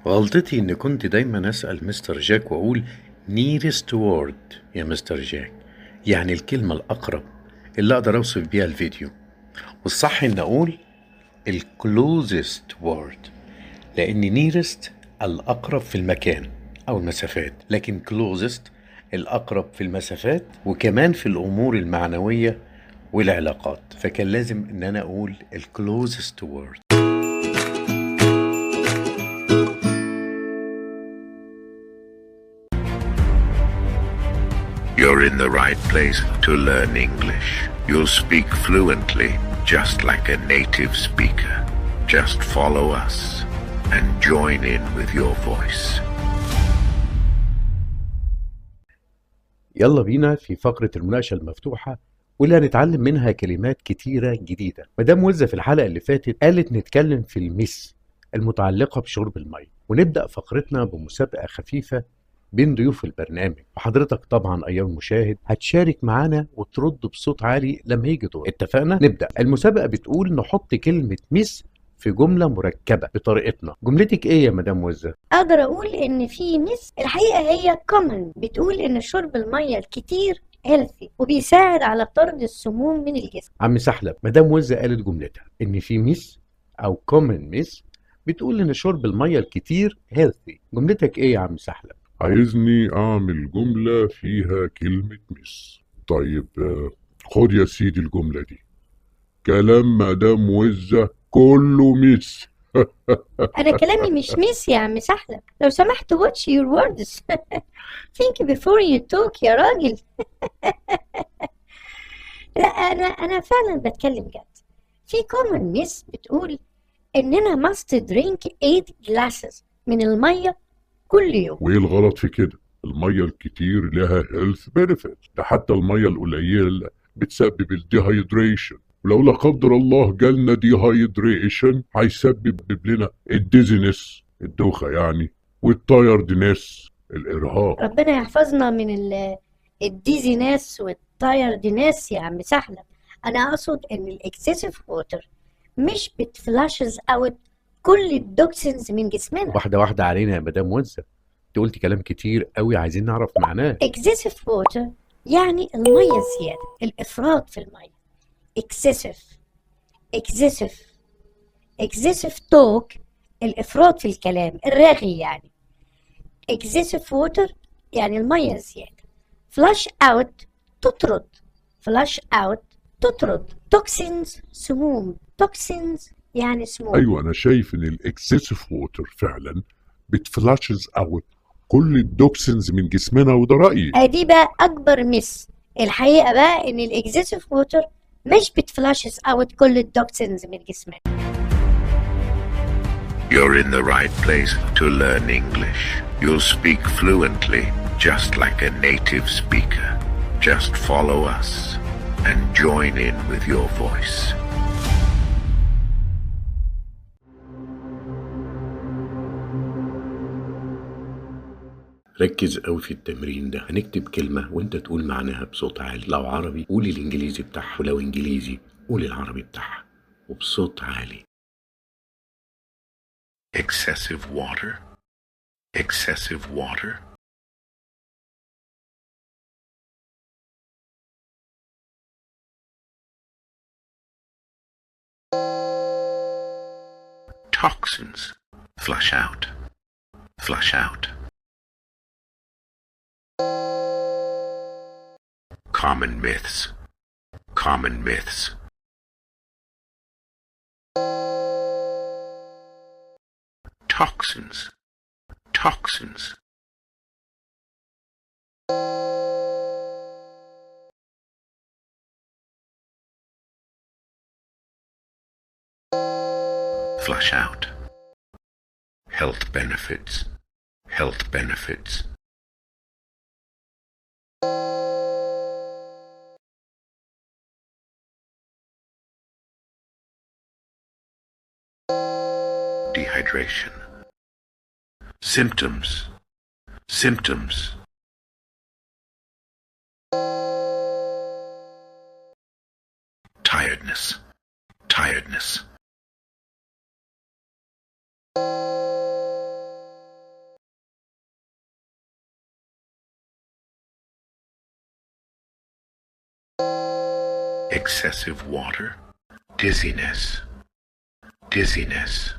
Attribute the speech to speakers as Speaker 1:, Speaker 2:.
Speaker 1: غلطتي إني كنت دايما أسأل مستر جاك وأقول nearest word يا مستر جاك، يعني الكلمة الأقرب اللي أقدر أوصف بيها الفيديو. والصح إن أقول ال closest word، لأن nearest الأقرب في المكان أو المسافات، لكن closest الأقرب في المسافات وكمان في الأمور المعنوية والعلاقات، فكان لازم إن أنا أقول ال closest word.
Speaker 2: You're in the right place to learn English. You'll speak fluently, just like a native speaker. Just follow us and join in with your voice.
Speaker 1: يلا بينا في فقرة المناقشة المفتوحة واللي هنتعلم منها كلمات كتيرة جديدة. مدام وزة في الحلقة اللي فاتت قالت نتكلم في الميس المتعلقة بشرب المية، ونبدأ فقرتنا بمسابقة خفيفة بين ضيوف البرنامج، وحضرتك طبعا أيها المشاهد هتشارك معانا وترد بصوت عالي لما يجي دور. اتفقنا؟ نبدأ. المسابقة بتقول نحط كلمة ميس في جملة مركبة بطريقتنا. جملتك ايه يا مدام وزة؟
Speaker 3: اقدر اقول ان في مس الحقيقه هي common، بتقول ان شرب الميه الكتير healthy وبيساعد على طرد السموم من الجسم.
Speaker 1: عم سحلب، مدام وزة قالت جملتها ان في ميس او كومن ميس بتقول ان شرب الميه الكتير هيلثي. جملتك ايه يا عم سحلب؟
Speaker 4: عايزني أعمل جملة فيها كلمة مس. طيب خد يا سيدي الجملة دي. كلام مدام وزة كله مس.
Speaker 3: انا كلامي مش مس يا عم سحلب، لو سمحت watch your words. think before you talk يا راجل. لا انا فعلا بتكلم جد. في common miss بتقول اننا must drink 8 glasses من الميه كل يوم.
Speaker 4: وإيه الغلط في كده؟ المية الكتير لها هيلث بنفيت، ده حتى المية القليلة بتسبب الديهايدريشن، ولو لا قدر الله جالنا ديهايدريشن هيسبب لنا الديزينس، الدوخة يعني، والتايردنس، الإرهاق.
Speaker 3: ربنا يحفظنا من الديزينس والتايردنس يا عم سحلب. انا اقصد ان الاكسسيف ووتر مش بتفلاشز اوت كل الدوكسينز من جسمنا.
Speaker 1: واحده واحده علينا يا مدام وزة، انت قلتي كلام كتير قوي عايزين نعرف معناه.
Speaker 3: اكسسيف ووتر يعني الميه الزياده، الافراط في الميه. اكسسيف اكسسيف اكسسيف توك، الافراط في الكلام، الرغي يعني. اكسسيف ووتر يعني الميه الزياده. فلاش اوت تطرد، فلاش اوت تطرد. توكسينز سموم، توكسينز يعني سموم.
Speaker 4: ايوه انا شايف ان الاكسسيف ووتر فعلا بتفلاشز اوت كل الدوكسينز من جسمنا، وده رايي.
Speaker 3: ادي بقى اكبر مس. الحقيقه بقى ان الاكسسيف ووتر مش بتفلاشز اوت كل الدوكسينز من جسمنا.
Speaker 2: You're in the right place to learn English. You'll speak fluently, just like a native speaker. Just follow us and join in with your voice.
Speaker 1: ركز قوي في التمرين ده. هنكتب كلمه وانت تقول معناها بصوت عالي، لو عربي قول الانجليزي بتاعها، ولو انجليزي قول العربي بتاعها وبصوت عالي.
Speaker 2: Excessive water. Excessive water. Toxins. Flush out. Flush out. Common myths. Common myths. Toxins. Toxins. Flush out. Health benefits. Health benefits. Dehydration. Symptoms. Symptoms. Tiredness. Tiredness. excessive water? Dizziness. Dizziness.